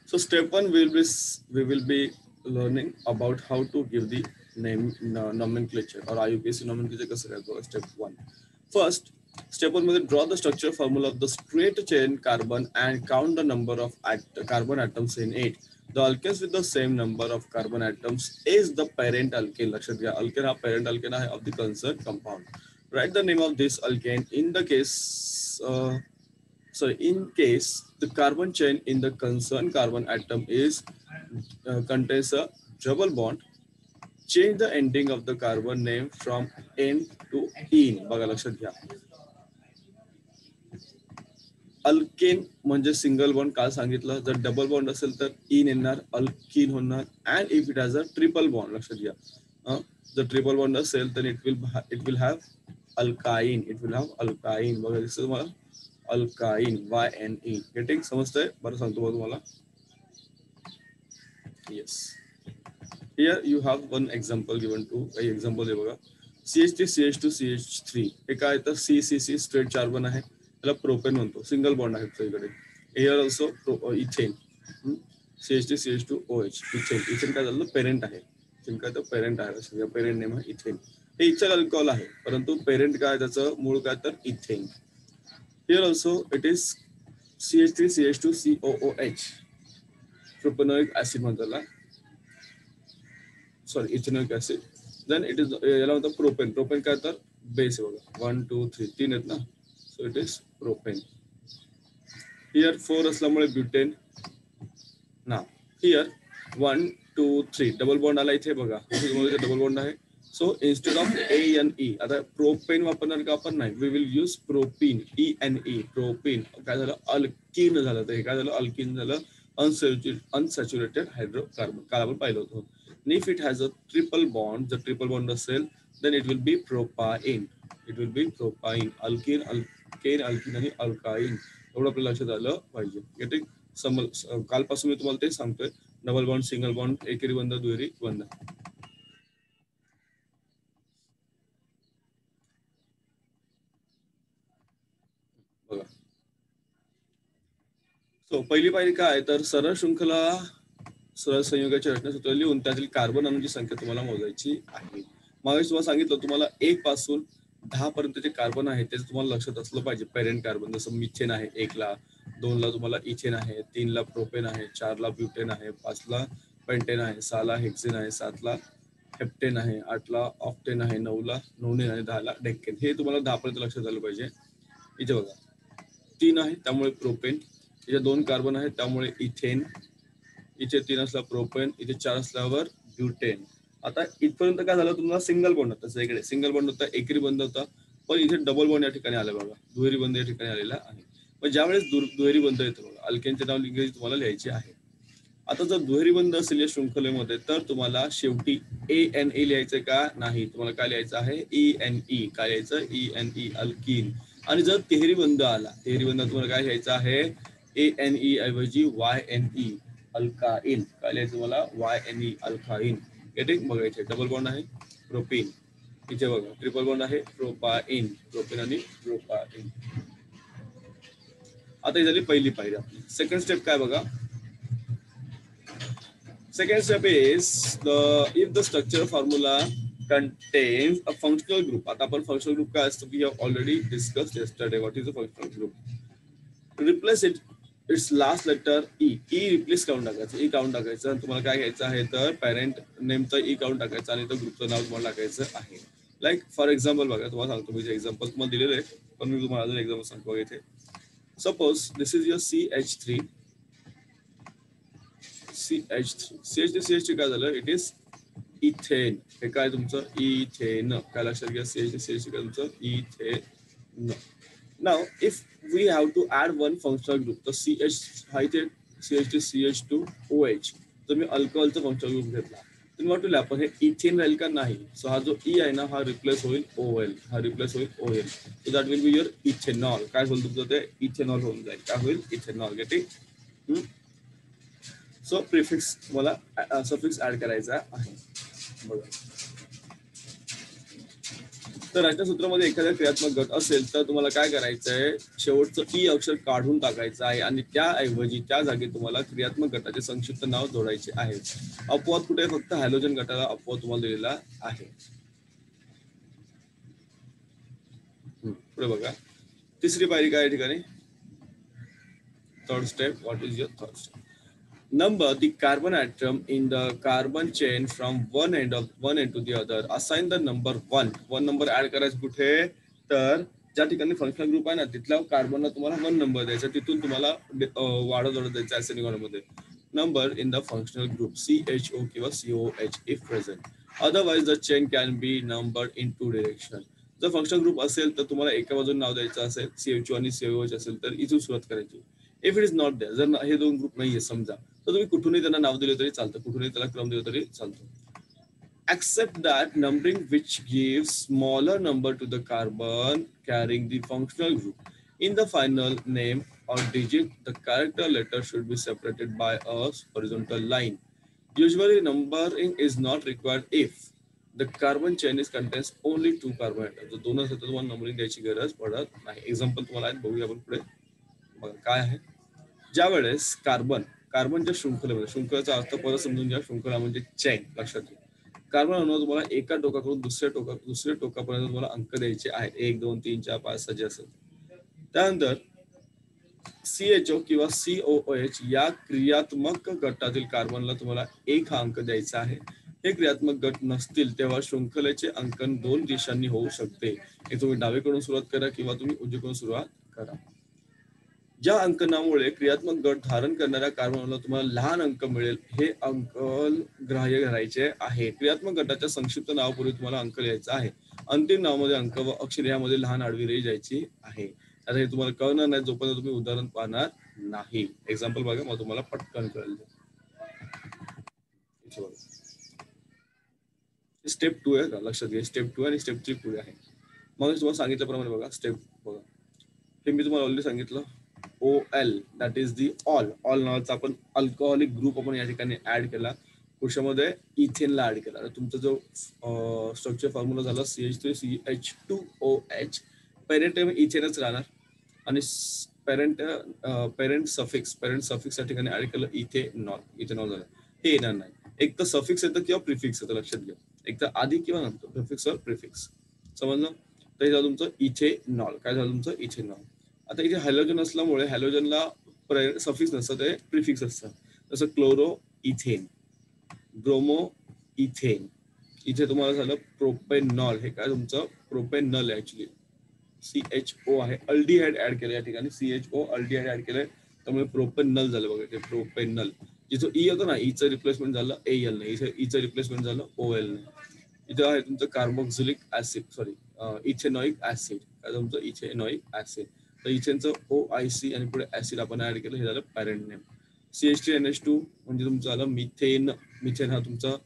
So step one we will be learning about how to give the name nomenclature or IUPAC nomenclature कसं करायचं. Step one. First, step one मध्ये draw the structure formula of the straight chain carbon and count the number of carbon atoms in it. The alkanes with the same number of carbon atoms is the parent alkane. लक्षात घ्या, alkane हा parent alkane आहे of the concerned compound. Write the name of this alkane in the case. In case the carbon chain in the concerned carbon atom is contains a double bond, change the ending of the carbon name from N to in. बघा लक्षात घ्या, alkane म्हणजे single bond काल सांगितलं, जर double bond असेल तर in येणार, अल्कीन होणार. And if it has a triple bond, लक्षात घ्या, जर ट्रिपल बॉन्ड असेल तर इट विल हॅव अल्काइन. बघा दिसतं तुम्हाला अल्काइन, YNE. गेटिंग? समजतंय? बरं सांगतो बघा तुम्हाला. Yes, here you have one example given to. काही एक्झाम्पल आहे बघा. CH3 CH2 CH3 हे काय तर CCC स्ट्रेट कार्बन आहे, त्याला प्रोपेन म्हणतो, सिंगल बॉन्ड आहे सगळीकडे. Here also ethane, CH3 CH2 OH. Ethane काय झालं, पेरेंट आहे. इथेन काय तर पेरेंट आहे, पेरेंट नेम आहे इथेन. हे इथेल अल्कोहोल आहे, परंतु पेरेंट काय, त्याचं मूळ काय तर ethane. Here also it is CH3 CH2 COOH, propanoic acid म्हणतात, sorry ethanoic acid. Then it is याला म्हणतात प्रोपेन. प्रोपेन काय तर बेस आहे बघा, 1 2 3 तीन आहेत ना, so it is propane. Here 4 असल्यामुळे ब्युटेन ना. हियर 1 2 3 डबल बॉन्ड आला इथे बघा, डबल बॉन्ड आहे. सो इन्स्टेड ऑफ ANE, आता प्रोपेन वापरणार का आपण, नाही, we will use propene, ENE, propene. काय झालं, अल्कीन झालं. तर हे काय झालं, अल्कीन झालं, अनसॅच्युरेटेड हायड्रोकार्बन. काल आपण पाहिलं होतं. And if it has a triple bond, जर ट्रिपल बॉन्ड असेल, then it will be propane. Alkyne, alkane, alkyne आणि अल्काइन. एवढं आपल्या लक्षात आलं पाहिजे. गेटिंग? कालपासून मी तुम्हाला ते सांगतोय, डबल बॉन्ड, सिंगल बॉन्ड, एकेरी बंध, दुहेरी बंध. बघा, सो पहिली पायरी काय तर सरळ शृंखला सरळ संयोगाच्या रचनेसूत्र लिहून त्यातील कार्बन अणूंची संख्या तुम्हाला मोजायची आहे. मागे तुम्हाला सांगितलं, तुम्हाला 1 पासून 10 पर्यंत जे कार्बन आहे त्याचं तुम्हाला लक्षात असलं पाहिजे. पेरेंट कार्बन जसं मिथेन आहे 1 ला, 2 ला तुम्हाला इथेन आहे, 3 ला प्रोपेन आहे, 4 ला ब्युटेन आहे, 5 ला पेंटेन आहे, 6 ला हेक्सेन आहे, 7 ला हेप्टेन आहे, 8 ला ऑक्टेन आहे, 9 ला नोनेन आहे, 10 ला डेक्केन. हे तुम्हाला 10 पर्यंत लक्षात आलं पाहिजे. इथे बघा 3 आहे त्यामुळे प्रोपेन, इथे 2 कार्बन आहेत त्यामुळे इथेन, इथे 3 असला प्रोपेन, इथे 4 असल्यावर ब्युटेन. आता इथपर्यंत काय झालं, तुम्हाला सिंगल बॉन्ड होता, सगळीकडे सिंगल बॉन्ड होता, एकेरी बंध होता. पण इथे डबल बॉन्ड या ठिकाणी आला बघा, दुहेरी बंध या ठिकाणी आलेला आहे. पण ज्यावेळेस दुहेरी बंध येतो बघा, अल्केनचे नाव इंग्रजी तुम्हाला लिहायचे आहे. आता जर दुहेरी बंध असेल या शृंखलेमध्ये तर तुम्हाला शेवटी ANE लिहायचं का नाही, तुम्हाला काय लिहायचं आहे, ENE. काय लिहायचं, ENE, अल्कीन. आणि जर तिहेरी बंध आला, तिहेरी बंध तुम्हाला काय लिहायचं आहे, ANE ऐवजी YNE, अल्काइन. काय लिहायचं तुम्हाला, YNE, अल्काइन. गेटिंग? बघायचे डबल बॉन्ड आहे प्रोपीन, इथे बघा ट्रिपल बॉन्ड आहे प्रोपाइन, प्रोपेन आणि प्रोपाइन. आता ही झाली पहिली पायरी आपली. सेकंड स्टेप काय बघा. Second step is if the structure formula contains a functional group. आता आपण functional group काय असतो, we have already discussed yesterday. What is a functional group? Replace its last letter E. Replace करून टाकायचं, E काढून टाकायचं. तुम्हाला काय घ्यायचं आहे तर पॅरेंट नेमचं E काढून टाकायचं आणि तर ग्रुपचं नाव तुम्हाला टाकायचं आहे. लाईक फॉर एक्झाम्पल बघा, तुम्हाला सांगतो, म्हणजे एक्झाम्पल तुम्हाला दिलेलं आहे, पण मी तुम्हाला अजून एक्झाम्पल सांगतो. इथे suppose this is your CH3 CH3 काय झालं, इट इज इथेन. हे काय तुमचं इथेन. काय लक्षात घ्या, CH3 काय तुमचं इथेन. नाव if we have to add one functional group, तर CH हा इथे CH3 CH2 OH, तर मी अल्कोहॉलचा फंक्शनल ग्रुप घेतला, तुम्ही वाटलं आपण हे इथेन राहील का नाही. सो हा जो E आहे ना, हा रिप्लेस होईल OL, हा रिप्लेस होईल OL. So that will be your ethanol. काय होईल तुमचं ते इथेनॉल होऊन जाईल. काय होईल, इथेनॉल. गेटिंग? सो प्रिफिक्स तुम्हाला सफिक्स ऍड करायचा आहे. बघा तर रचनासूत्रामध्ये एखाद्या क्रियात्मक गट असेल तर तुम्हाला काय करायचं आहे, शेवटचं ई अक्षर काढून टाकायचं आहे आणि त्याऐवजी त्या जागी तुम्हाला क्रियात्मक गटाचे संक्षिप्त नाव जोडायचे आहे. अपवाद कुठे? फक्त हॅलोजन गटाला अपवाद तुम्हाला दिलेला आहे. पुढे बघा, तिसरी पायरी काय ठिकाणी, third step. What is your third step? Number the carbon atom in the carbon chain from one end to the other. Assign the number 1. One number add करायचं कुठे? तर ज्या ठिकाणी फंक्शनल ग्रुप आहे ना तिथल्या कार्बनला तुम्हाला 1 नंबर द्यायचा, तिथून तुम्हाला वाढत जोडत द्यायचा असेंडिंग मध्ये. Number in the functional group CHO किंवा COH if present. Otherwise the chain can be numbered in 2 direction. जर फंक्शनल ग्रुप असेल तर तुम्हाला एका बाजूने नाव द्यायचं असेल, CHO आणि COH असेल तर इथून सुरुवात करायची. If it is not there, जर हे दोन ग्रुप नाहीये समजा, तर तुम्ही कुठूनही त्यांना नाव दिले तरी चालतं, कुठूनही त्याला क्रम दिला तरी चालतो. Accept that numbering which gives smaller number to the carbon carrying the functional group. In the final name or digit, the character letter should be separated by a horizontal line. Usually numbering is not required if the carbon chain is contains only 2 carbon atoms. जर दोन असेल तर तुम्हाला numbering द्यायची गरज पडत नाही. Example तुम्हाला बघूया आपण पुढे. बघा काय आहे, ज्या वेळेस कार्बनच्या शृंखलेमध्ये, शृंखलेचा अर्थ परत समजून घ्या, शृंखला म्हणजे चेन, लक्षात घ्या. कार्बन तुम्हाला एका टोकाकडून दुसऱ्या टोकापर्यंत तुम्हाला अंक द्यायचे आहेत, 1 2 3 4 5 6 जे असेल. त्यानंतर CHO किंवा COOH या क्रियात्मक गटातील कार्बनला तुम्हाला 1 हा अंक द्यायचा आहे. हे क्रियात्मक गट नसतील तेव्हा शृंखलेचे अंकन 2 दिशांनी होऊ शकते. हे तुम्ही डावीकडून सुरुवात करा किंवा तुम्ही उजवीकडून सुरुवात करा. ज्या अंकनामुळे क्रियात्मक गट धारण करणाऱ्या कार्बनला तुम्हाला लहान अंक मिळेल, हे अंक ग्राह्य करायचे आहे. क्रियात्मक गटाच्या संक्षिप्त नावापूर्वी तुम्हाला अंक लिहायचा आहे. अंतिम नावामध्ये अंक व अक्षर यामध्ये लहान आडवी रेष जायची आहे. आता हे तुम्हाला कळणार नाही जोपर्यंत तुम्ही उदाहरण पाहणार नाही. एक्झाम्पल बघा, मग तुम्हाला पटकन कळेल. स्टेप 2 आहे का, लक्षात घ्या. स्टेप 2 आणि स्टेप 3 पुढे आहे. मग तुम्हाला सांगितल्याप्रमाणे बघा, स्टेप बघा, हे मी तुम्हाला ऑलरेडी सांगितलं. OL that is the all नावाचा आपण अल्कोहोलिक ग्रुप आपण या ठिकाणी ऍड केला. पुढच्यामध्ये इथेनला ऍड केला. तुमचा जो स्ट्रक्चर फॉर्म्युला झाला CH2CH2OH, पेरेंट इथेनच राहणार आणि पेरेंट सफिक्स या ठिकाणी ऍड केलं इथेनॉल झालं. हे येणार नाही, एक तर सफिक्स येतं किंवा प्रिफिक्स येतं, लक्षात घ्या. एक तर आधी किंवा नंतर, प्रिफिक्स और प्रिफिक्स, समजलं. तर हे झालं तुमचं इथेनॉल. काय झालं तुमचं? इथेनॉल. आता इथे हॅलोजन असल्यामुळे हॅलोजनला सफिक्स नसतं, ते प्रिफिक्स असतं. जसं क्लोरो इथेन, ब्रोमो इथेन. इथे तुम्हाला झालं प्रोपेनॉल. हे काय तुमचं? प्रोपेनॉल ऍक्च्युली CHO आहे, अल्डिहाइड ऍड केलं या ठिकाणी. CHO अल्डिहाइड ऍड केलंय त्यामुळे प्रोपेनॉल झालं. बघा ते प्रोपेनॉल. जिथं ई होतं ना, ईचं रिप्लेसमेंट झालं AL नाही, इथे ईचं रिप्लेसमेंट झालं OL नाही. इथं आहे तुमचं कार्बोक्सिलिक ऍसिड, इथेनॉइक ऍसिड. काय तुमचं? Ethanoic acid. तर इथेनचं OIC आणि पुढे ऍसिड आपण ऍड केलं, हे झालं पॅरेंट नेम. CH3NH2 म्हणजे तुमचं झालं मिथेन. मिथेन हा तुमचा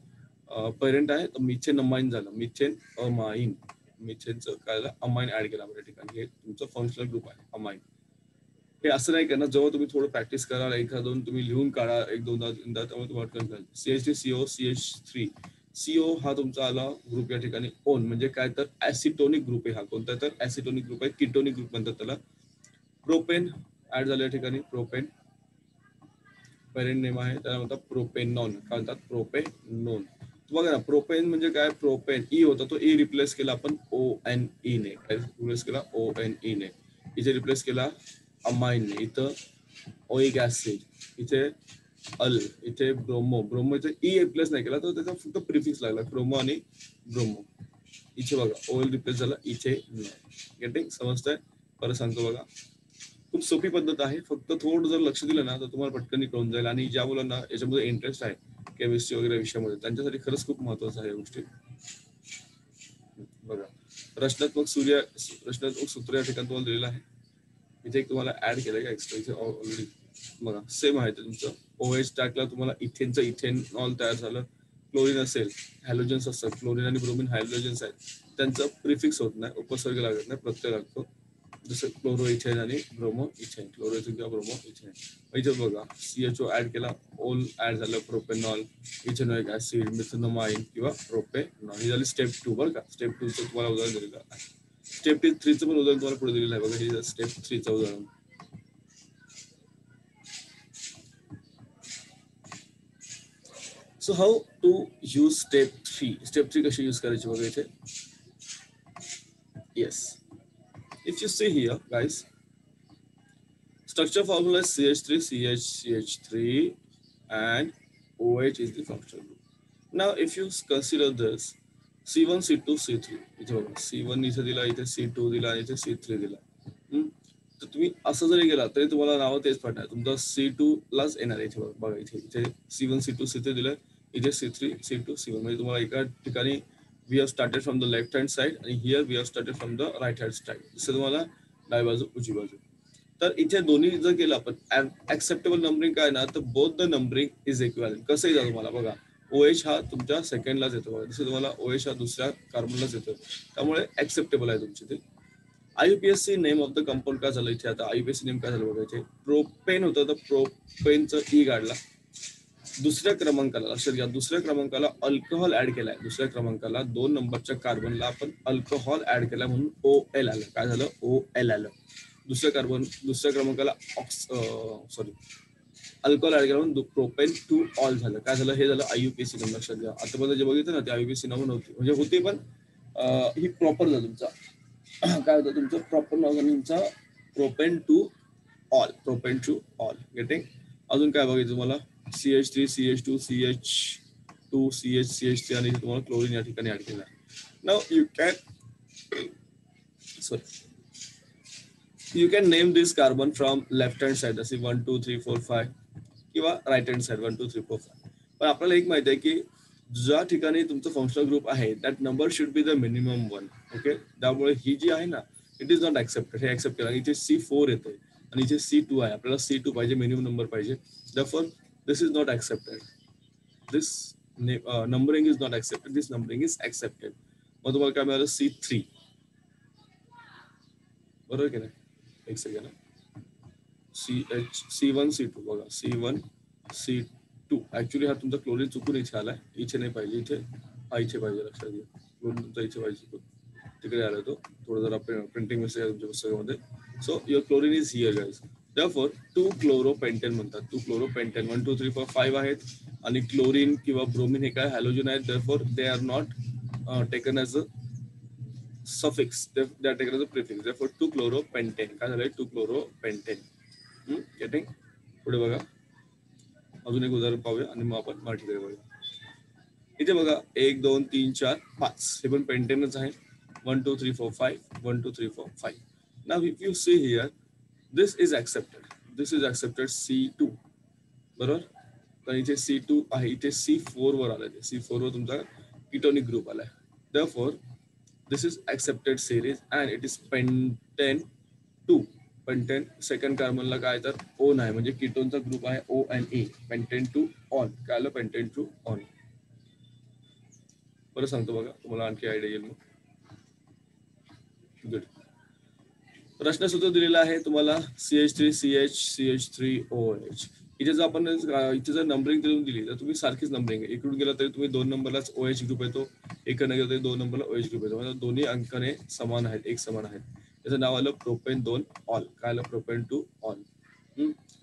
पेरेंट आहे, तर मिथेन अमाइन झालं, मिथेन अमाइन. मिथेनचं काय झालं? अमाइन ऍड केलं आपल्या ठिकाणी. हे तुमचं फंक्शनल ग्रुप आहे अमाइन. हे असं नाही करणार, जेव्हा तुम्ही थोडं प्रॅक्टिस कराल, एखाद दोन तुम्ही लिहून काढा, 1 2 3 त्यामुळे तुम्हाला CH3CO CH3 CO हा तुमचा आला ग्रुप या ठिकाणी. ओन म्हणजे काय? तर ऍसिटोनिक ग्रुप आहे. हा कोणता? तर ऍसिटोनिक ग्रुप आहे, किटोनिक ग्रुप म्हणतात त्याला. प्रोपेन ऍड झालं या ठिकाणी, प्रोपेन. पेरेंट नेम आहे, त्याला म्हणतात प्रोपेनॉन. काय म्हणतात? प्रोपेनॉन. बघा ना, प्रोपेन म्हणजे काय? प्रोपेन ई होता, तो ई रिप्लेस केला आपण ONE ने. काय रिप्लेस केला? ONE ने. इथे रिप्लेस केला अमाइन ने. इथं ओइक ऍसिड, इथे इथे ब्रोमो इथे ई रिप्लेस नाही केला, तर त्याचा फक्त प्रिफिक्स लागला, क्रोमो आणि ब्रोमो. इथे बघा ओइल रिप्लेस झाला, इथे गेटिंग, समजतंय? परत सांगतो बघा, खूप सोपी पद्धत आहे. फक्त थोडं जर लक्ष दिलं ना तर तुम्हाला पटकन कळून जाईल. आणि ज्या मुलांना याच्यामध्ये इंटरेस्ट आहे केमिस्ट्री वगैरे विषयामध्ये, त्यांच्यासाठी खरंच खूप महत्वाचं आहे या गोष्टी. बघा, रचनात्मक सूत्र या ठिकाणी तुम्हाला दिलेलं आहे. इथे एक तुम्हाला ऍड केलंय का एक्स्ट्रा, इथे ऑलरेडी बघा सेम आहे तुमचं. OH टाकला तुम्हाला इथेनचं इथेनॉल तयार झालं. क्लोरीन असेल, हॅलोजन्स असतात, क्लोरीन आणि ब्रोमिन हॅलोजन्स आहेत, त्यांचं प्रिफिक्स होत नाही, उपसर्ग लागत नाही, प्रत्यय लागतो. जसं क्लोरो इथेन आणि ब्रोमो इथेन, क्लोरो इथेन किंवा ब्रोमो इथेन. इथे बघा CHO ऍड केला, ओल ऍड झालं, प्रोपेनॉल, इथेनॉइक ऍसिड, मिथेनोमाइन किंवा प्रोपेनॉल. ही झाली स्टेप 2 बरं का. स्टेप 2 चं तुम्हाला उदाहरण दिलेलं आहे. स्टेप 3 चं पण उदाहरण तुम्हाला पुढे दिलेलं आहे बघा. हे स्टेप 3 चं उदाहरण. So how to use step 3? Step 3 कशी यूज करायची बघा इथे. Yes. If you see here, guys, structure formula is CH3, CH3, and OH is the functional group. Now, if you consider this, C1, C2, C3, इथे बघा C1 इथे दिला, इथे C2 दिला, इथे C3 दिला. तर तुम्ही असं जरी गेला तरी तुम्हाला नाव तेच पडणार, तुमचा C2 लाच येणार. इथे बघा, इथे C1, C2, C3 दिलं, इथे C3, C2, C1. म्हणजे तुम्हाला एका ठिकाणी we have started from the left hand side आणि here we have started from the right hand side. जसं तुम्हाला डावी बाजू उजवी बाजू. तर इथे दोन्ही जर केलं आपण, ऍक्सेप्टेबल नंबरिंग काय ना, तर both the numbering is equal. कसंही जा तुम्हाला बघा, OH हा तुमच्या सेकंडलाच येतो बघा, जसं तुम्हाला OH हा दुसऱ्या कार्बनलाच येतो, त्यामुळे ऍक्सेप्टेबल आहे तुमची ते. IUPAC name of the compound काय झालं इथे, आता IUPAC नेम काय झालं बघा, इथे प्रोपेन होतं तर प्रोपेनचं ई काढला. दुसऱ्या क्रमांकाला, लक्षात घ्या, दुसऱ्या क्रमांकाला अल्कोहॉल ऍड केलाय. दुसऱ्या क्रमांकाला 2 नंबरच्या कार्बनला आपण अल्कोहॉल ऍड केला म्हणून OL आलं. काय झालं, OL आलं. दुसऱ्या क्रमांकाला अल्कोहॉल ऍड केला म्हणून प्रोपेन 2 ऑल झालं. काय झालं, हे झालं IUPAC नेम. लक्षात घ्या, आतापर्यंत जे बघितलं ना ते IUPAC नाव नव्हती, म्हणजे होती पण ही प्रॉपर झालं तुमचा. काय होतं तुमचं प्रॉपर नाव झालं तुमचा propane 2 all, propane 2 all. Getting. अजून काय बघायचं तुम्हाला, CH3, CH2, CH2, CH3 आणि तुम्हाला क्लोरीन या ठिकाणी ऍड केला. Now you can name this carbon from left hand side, जसे 1 2 3 4 5 किंवा राईट हँड साइड 1 2 3 4 5. पण आपल्याला एक माहिती आहे की ज्या ठिकाणी तुमचं फंक्शनल ग्रुप आहे that number should be the minimum 1. Okay, त्यामुळे ही जी आहे ना, इट इज नॉट ऍक्सेप्टेड. हे ऍक्सेप्ट केलं. इथे C4 येतोय आणि इथे C2 आहे. आपल्याला C2 पाहिजे, मिनिमम नंबर पाहिजे. Therefore this is not accepted. This numbering is not accepted. This numbering is accepted. मग तुम्हाला काय मिळालं, C3. बरोबर की नाही, एक सेकंड. C1 C2 बघा, C1 C2. ऍक्च्युली हा तुमचा क्लोरीन चुकून इथे आलाय, इथे नाही पाहिजे, इथे हा इथे पाहिजे. लक्षात घ्या, क्लोरीन तुमचा इथे पाहिजे, तिकडे आला तो. थोडं जरा प्रिंटिंग मिस्टेक आहे तुमच्या पुस्तकामध्ये. So your chlorine is here guys. Therefore 2-chloropentan म्हणतात. 2-chloropentan 1 2 3 4 5 आहेत आणि क्लोरीन किंवा ब्रोमिन हे काय हॅलोजन आहेत. Therefore they are not taken as a suffix, they are taken as a prefix. Therefore 2-chloropentan काय झालंय, 2-chloropentan. गेटिंग. पुढे बघा, अजून एक उदाहरण पाहूया आणि मग आपण मराठीकडे बघूया. इथे बघा 1 2 3 4 5 हे पण पेंटेनच आहे. 1 2 3 4 5 1 2 3 4 5. Now if you see here, this is accepted. This is accepted C2. बरोबर, पण इथे C2 आहे, इथे C4 वर आलाय. C4 वर तुमचा कीटोनिक ग्रुप आलाय. Therefore this is accepted series and it is pentane 2. Pentane second कार्बनला काय तर O नाही, म्हणजे कीटोनचा ग्रुप आहे ONA. Pentane 2 one. काय आलं, पेंटेन 2 ऑन. बरं सांगतो बघा, तुम्हाला आणखी आयडिया येईल मग. गुड. प्रश्नसूत्र दिलेला आहे तुम्हाला CH3 CH CH3OH. इथे जर आपण इथे जर नंबरिंग दिली तर तुम्ही सारखीच नंबरिंग आहे. इकडून गेला तरी तुम्ही 2 नंबरलाच OH ग्रुप येतो, इकडे गेला तरी 2 नंबरला OH ग्रुप येतो. म्हणजे दोन्ही अंकाने समान आहेत, एक समान आहेत. त्याचं नाव आलं प्रोपेन 2 ऑल. काय आलं, प्रोपेन 2 ऑल.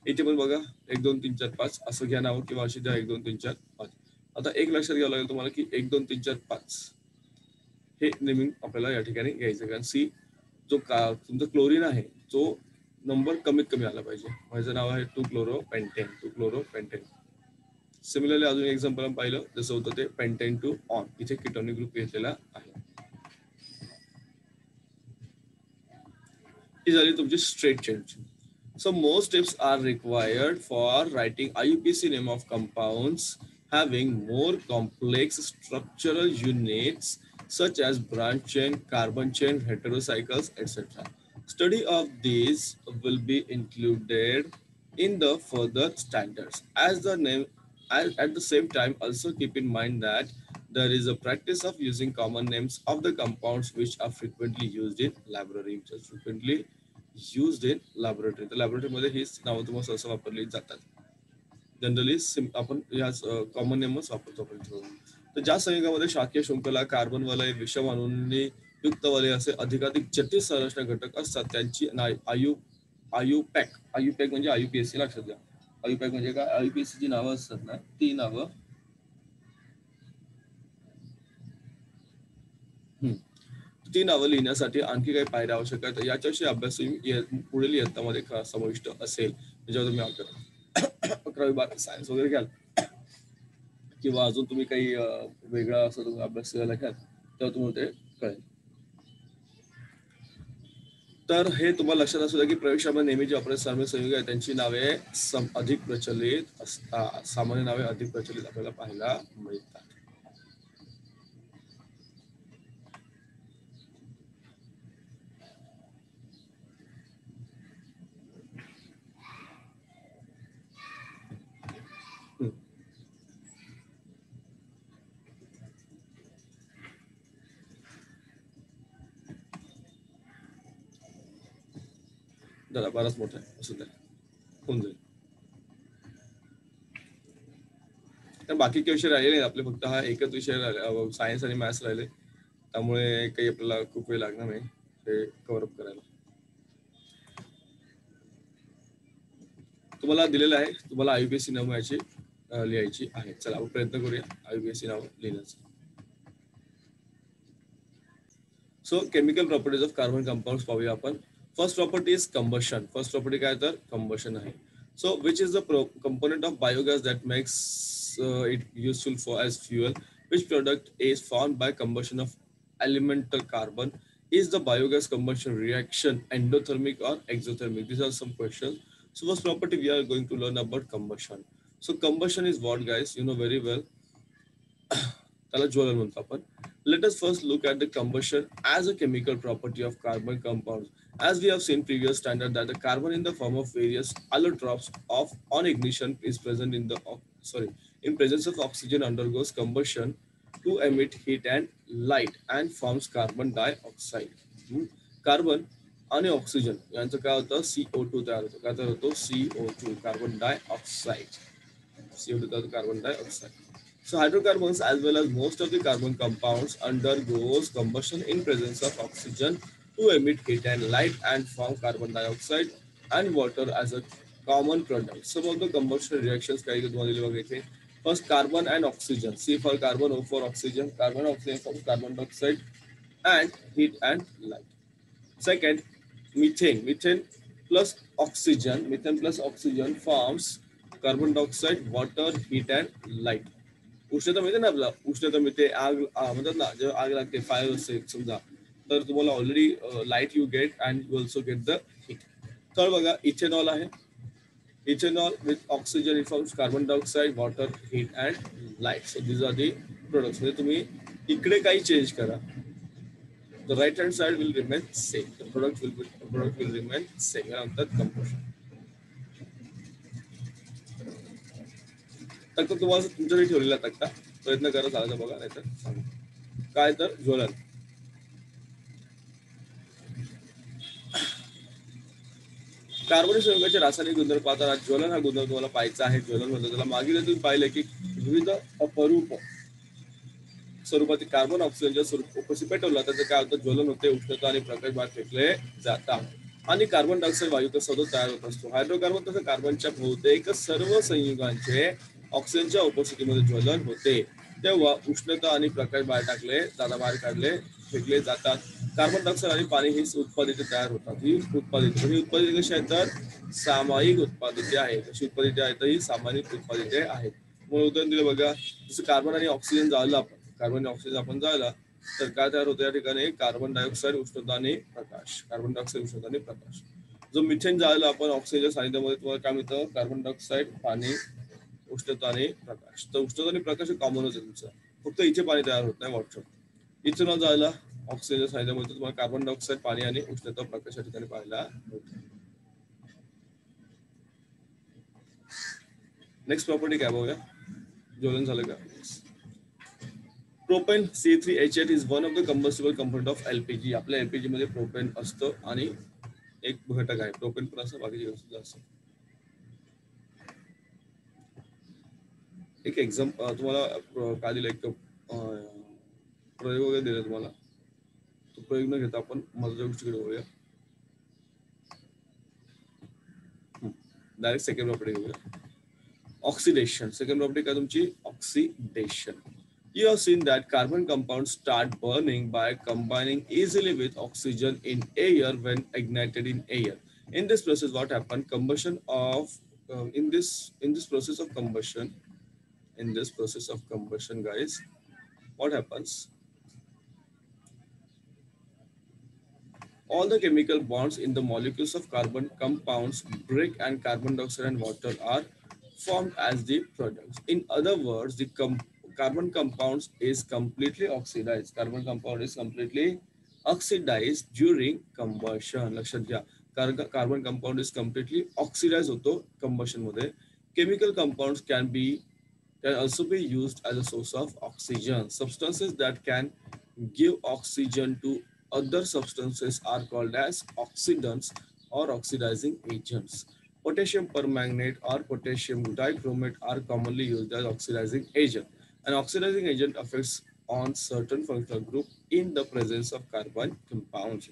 इथे पण बघा 1 2 3 4 5 असं घ्या नाव किंवा अशी द्या 1 2 3 4 5. आता एक लक्षात घ्यावं लागेल तुम्हाला की 1 2 3 4 5 हे नेमिंग आपल्याला या ठिकाणी घ्यायचं, कारण सी जो तुमचा क्लोरीन आहे तो नंबर कमीत कमी आला पाहिजे. माझं नाव आहे 2-chloropentan. 2-chloropentan. सिमिलरली अजून एक्झाम्पल पाहिलं जसं होतं ते पेंटेन 2 ऑन. इथे कीटोनिक ग्रुप घेतलेला आहे. ही झाली तुमची straight चेनची. So more steps are required for writing IUPAC name of compounds having more complex structural units such as branch chain, carbon chain, heterocycles, etc. Study of these will be included in the further standards. At the same time, also keep in mind that there is a practice of using common names of the compounds which are frequently used in laboratory. Frequently used in laboratory. तर लॅबोरेटरीमध्ये हीच नावं तुम्हाला सहसा वापरली जातात. Generally आपण याच common नेमच वापरतो आपण. तर ज्या संयुगामध्ये शाखीय शृंखला, कार्बन वलय, विषवाणूंनी युक्तवाले असे अधिकाधिक जटिल संरचना घटक असतात त्यांची आयुपॅक म्हणजे आयुपीएससी लक्षात घ्या. आयुपॅक म्हणजे काय? आयुपीएससी जी नावं असतात ना ती नावं ती नावं लिहिण्यासाठी आणखी काही पायऱ्या आवश्यक आहेत. याच्याविषयी अभ्यास पुढील इयत्तामध्ये समाविष्ट असेल. जेव्हा तुम्ही 11वी-12वी सायन्स वगैरे घ्याल किंवा अजून तुम्ही काही वेगळा असं तुम्ही अभ्यास करायला घ्याल तेव्हा तुम्हाला ते कळेल. तर हे तुम्हाला लक्षात असू द्या की प्रयोगशाळेमध्ये नेहमी जे वापरत सामान्य संयुग आहेत त्यांची नावे अधिक प्रचलित असतात. सामान्य नावे अधिक प्रचलित आपल्याला पाहायला मिळतात. जरा बराच मोठा आहे असू द्या, होऊन जाईल. तर बाकी काही विषय राहिले नाही आपले, फक्त हा एकच विषय राहिले, सायन्स आणि मॅथ्स राहिले. त्यामुळे काही आपल्याला खूप वेळ लागणार नाही ते कव्हर अप करायला. तुम्हाला दिलेलं आहे, तुम्हाला आयुपीएससी नाव याची लिहायची आहे. चला आपण प्रयत्न करूया आयुपीएससी नाव लिहिण्याचा. So chemical properties of carbon compounds पाहूया आपण. First property is combustion. First property काय तर कंबशन आहे. So which is the component of biogas that makes it useful for as fuel. Which product is formed by combustion of elemental carbon? Is the biogas combustion reaction endothermic or exothermic? These are some questions. So first property we are going to learn about combustion. So combustion is what, guys? You know very well. त्याला ज्वलन म्हणतो आपण. Let us first look at the combustion as a chemical property of carbon compounds. As we have seen previous standard that the carbon in the form of various allotropes of on ignition is present in the in presence of oxygen undergoes combustion to emit heat and light and forms carbon dioxide. Carbon आणि oxygen यांचं काय होतं CO2 तयार होतो. काय तयार होतो CO2 carbon dioxide. CO2 carbon dioxide. So hydrocarbons as well as most of the carbon compounds undergoes combustion in presence of oxygen to emit heat and light and form carbon dioxide and water as a common product. Some of the combustion reactions काही तुम्हाला दिले बघायचे. First carbon and oxygen. C for carbon, O for oxygen. Carbon and oxygen forms carbon dioxide and heat and light. Second, methane. Methane plus oxygen. Methane plus oxygen forms carbon dioxide, water, heat and light. उष्णता मिळते ना आपला, उष्णता मिळते, आग म्हणतात ना, जेव्हा आग लागते, फायर असते समजा, तर तुम्हाला already light you get and you also get the heat. तर बघा इथेनॉल आहे. Ethanol with oxygen it forms carbon dioxide, water, heat and light. So these are the products. म्हणजे तुम्ही इकडे काही चेंज करा, the right hand side will remain same. The product will remain same. याला म्हणतात कंपोजिशन. तक्ता तुम्हाला तुमच्याकडे ठेवलेला तक्ता प्रयत्न करा झाला बघा, नाही तर सांगा. काय तर ज्वलन. कार्बन संयुगाचे रासायनिक गुणधर्म पाहताना ज्वलन हा गुणधर्म तुम्हाला पाहायचा आहे. ज्वलन म्हणतो त्याला. मागील तुम्ही पाहिले की विविध अपरूप स्वरूपातील कार्बन ऑक्सिजनच्या स्वरूपाशी पेटवला त्याचं काय होतं, ज्वलन होते, उष्णता आणि प्रकाश बाहेर फेकले जातात आणि कार्बन डायऑक्साईड वायूचा सदोष तयार होत असतो. हायड्रोकार्बन तसं कार्बनच्या बहुतेक सर्व संयुगांचे ऑक्सिजनच्या उपस्थितीमध्ये ज्वलन होते तेव्हा उष्णता आणि प्रकाश बाहेर काढले फेकले जातात. कार्बन डायऑक्साईड आणि पाणी ही उत्पादिते तयार होतात. ही उत्पादिते कशी आहेत तर सामायिक उत्पादिते आहेत. कशी उत्पादिते आहेत, ही सामायिक उत्पादिते आहेत. म्हणून उदाहरण दिलं बघा, जसं कार्बन आणि ऑक्सिजन जाळलं आपण, कार्बन आणि ऑक्सिजन आपण जाळला तर काय तयार होतं या ठिकाणी, कार्बन डायऑक्साईड, उष्णता आणि प्रकाश. कार्बन डायऑक्साईड, उष्णता आणि प्रकाश. जो मिथेन जाळलं आपण ऑक्सिजनच्या सानिध्यामध्ये, तुम्हाला काय मिळतं, कार्बन डायऑक्साईड, पाणी, उष्णता आणि प्रकाश. तर उष्णता आणि प्रकाश कॉमनच आहे तुमचं, फक्त इथे पाणी तयार होत नाही, वॉटर. इथेनॉल जाळला ऑक्सिजनच्या सानिध्यामध्ये, तुम्हाला कार्बन डायऑक्साईड, पाणी आणि उष्णता प्रकाश या ठिकाणी पाहायला मिळतं. नेक्स्ट प्रॉपर्टी काय बघूया, ज्वलन झालं का. Propane C3H8 is one of the combustible component of LPG. आपल्या LPG मध्ये प्रोपेन असतं आणि एक घटक आहे. प्रोपेन पण असं, बाकीचे घटक सुद्धा असं. एक एक्झाम तुम्हाला काय दिलं, एक प्रयोग वगैरे दिला तुम्हाला, तो प्रयोग न घेता आपण माझ्या गोष्टीकडे वळूया. डायरेक्ट सेकंड प्रॉपर्टी घेऊया. ऑक्सिडेशन. सेकंड प्रॉपर्टी काय तुमची? Oxidation. You have seen that carbon compounds start burning by combining easily with oxygen in air when ignited in air. In this process, what happens? Combustion of in this process of combustion, guys, what happens? All the chemical bonds in the molecules of carbon compounds break, and carbon dioxide and water are formed as the products. In other words, the carbon compounds is completely oxidized. Carbon compound is completely oxidized during combustion. लक्षात घ्या, carbon compound is completely oxidized होतो combustion मध्ये. Chemical compounds can also be used as a source of oxygen. Substances that can give oxygen to other substances are called as oxidants or oxidizing agents. Potassium permanganate or potassium dichromate are commonly used as oxidizing agent. An oxidizing agent affects on certain functional group in the presence of carbon compounds.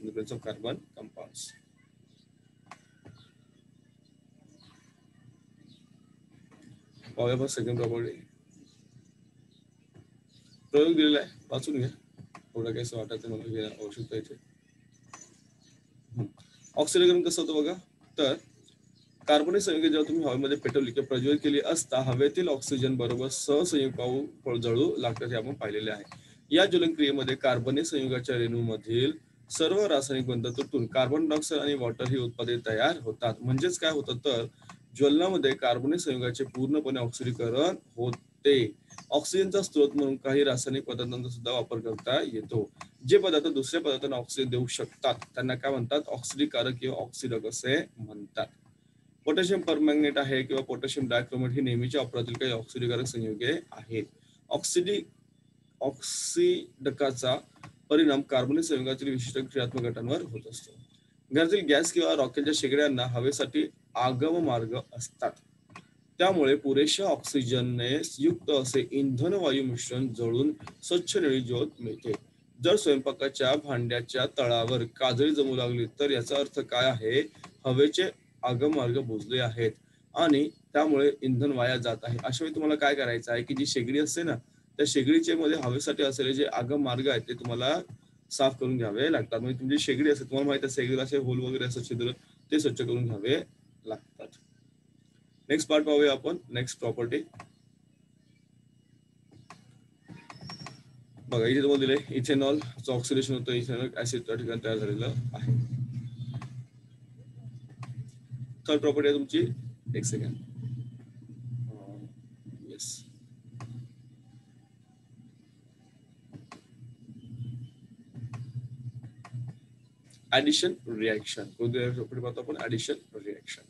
However, second property. प्रयोग दिलेला आहे, वाचून घ्या. थोडं काही वाटायचं मला घ्या आवश्यकता इथे. ऑक्सिडेशन कसं होतं बघा. तर कार्बनिक संयुगे जेव्हा तुम्ही हवेमध्ये पेटवली किंवा प्रज्वलित केली असता हवेतील ऑक्सिजन बरोबर सहसंयुग पाहून जळू लागतात हे आपण पाहिलेले आहे. या ज्वलन क्रियेमध्ये कार्बनिक संयुगाच्या रेणूमधील सर्व रासायनिक बंध तुटून कार्बन डायऑक्साईड आणि वॉटर ही उत्पादने तयार होतात. म्हणजेच काय होतं तर ज्वलनामध्ये कार्बनिक संयुगाचे पूर्णपणे ऑक्सिडीकरण होते. ऑक्सिजनचा स्रोत म्हणून काही रासायनिक पदार्थांचा सुद्धा वापर करता येतो. जे पदार्थ दुसऱ्या पदार्थांना ऑक्सिजन देऊ शकतात त्यांना काय म्हणतात? ऑक्सिडीकारक किंवा ऑक्सिडक असे म्हणतात. पोटॅशियम परमॅंगनेट आहे किंवा पोटॅशियम डायक्रोमेट ही नेहमीच्या वापरातील काही ऑक्सिडीकारक संयुगे आहेत. ऑक्सिडकाचा परिणाम कार्बनिक संयुगातील विशिष्ट क्रियात्मक गटांवर होत असतो. घरातील गॅस किंवा रॉकेलच्या शेगड्यांना हवेसाठी आगम मार्ग असतात. त्यामुळे पुरेशा ऑक्सिजनने युक्त असे इंधन वायू मिश्रण जळून स्वच्छ निळी ज्योत मिळते. जर स्वयंपाकाच्या भांड्याच्या तळावर काजळी जमू लागली तर याचा अर्थ काय आहे? हवेचे आगम मार्ग बुजले आहेत आणि त्यामुळे इंधन वाया जात आहे. अशा वेळी तुम्हाला काय करायचं आहे की जी शेगडी असते ना, त्या शेगडीचे मध्ये हवेसाठी असलेले जे आगम मार्ग आहेत ते तुम्हाला साफ करून घ्यावे लागतात. म्हणजे तुमची शेगडी असते, तुम्हाला माहिती आहे शेगडीला असे होल वगैरे असं छिद्र, ते स्वच्छ करून घ्यावे लागतात. नेक्स्ट पार्ट पाहूया आपण. नेक्स्ट प्रॉपर्टी बघा, इथे तुम्हाला दिले इथेनॉल ऑक्सिडेशन होतं. इथेनॉल ऍसिड त्या ठिकाणी तयार झालेलं आहे. थर्ड प्रॉपर्टी आहे तुमची, एक सेकंड, येस, ऍडिशन रिएक्शन. कोणती प्रॉपर्टी पाहतो आपण? Addition reaction.